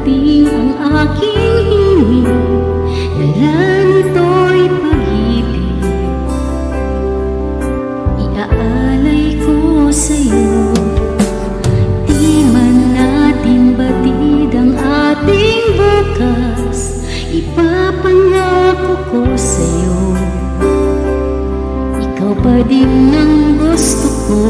darating ang aking himig, dala nito'y pag-ibig. Iaalay ko sa'yo, di man natin batid ang ating bukas, ipapangako ko sa'yo, ikaw pa din ang gusto ko.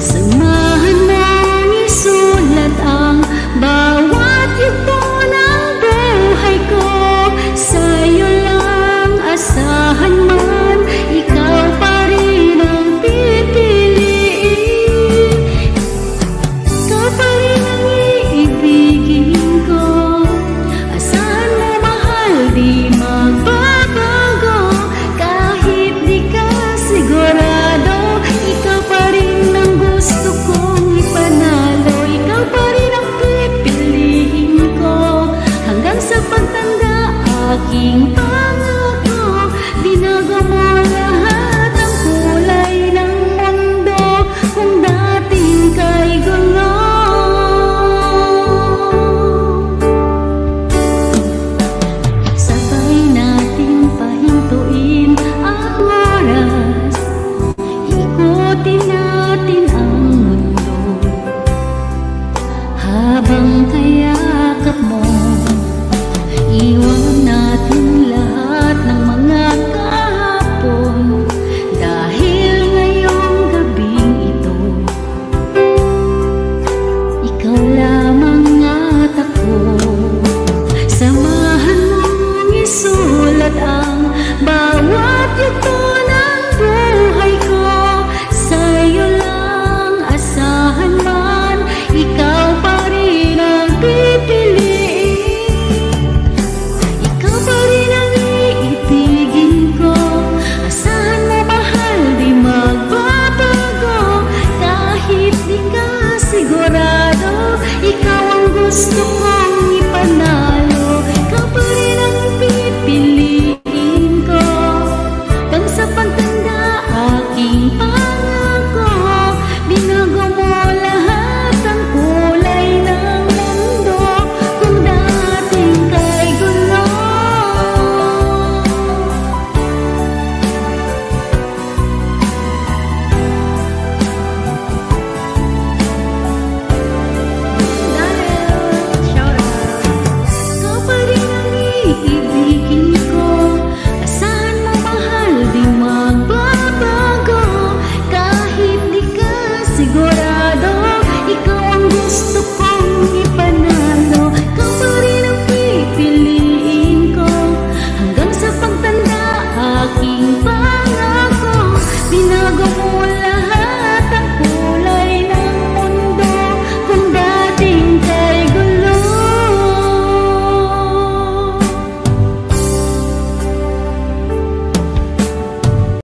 Samahan mong isulat ang bawat yugto ng buhay ko. Sa'yo lang asahan man, ikaw pa rin ang pipiliin. Ikaw pa rin ang iibigin ko. Asahan mo mahal, di magbabago. Kahit di ka sigurado, ikaw pa rin ang gusto kong ipanalo. Ikaw pa rin ang pipiliin ko. Hanggang sa pagtanda, aking pangako, binago mo lahat ang kulay ng mundo. Kung dating kay gulo, sabay natin pahintuin ang oras, ikutin natin ang mundo. Habang kayakap mo, iwan natin lahat ng mga kahapon. Dahil ngayong gabing ito, ikaw lamang at ako. Samahan mong isulat ang bawat yugto ng buhay ko. Sa'yo lang asahan man, ikaw pa rin ang pipiliin. Ikaw pa rin ang iibigin ko. Asahan mo mahal, di magbabago. Kahit di ka sigurado, ikaw ang gusto kong ipanalo. Ikaw pa rin ang pipiliin ko. Hanggang sa pagtanda, aking pangako, binago mo lahat ang kulay ng mundo. Kung dating kay gulo, ikaw pa rin ang iibigin ko. Asahan mo mahal, di magbabago. Kahit di ka sigurado, ikaw ang gusto kong ipanalo. Ikaw pa rin ang pipiliin ko. Hanggang sa pagtanda, aking pangako, binago mo lahat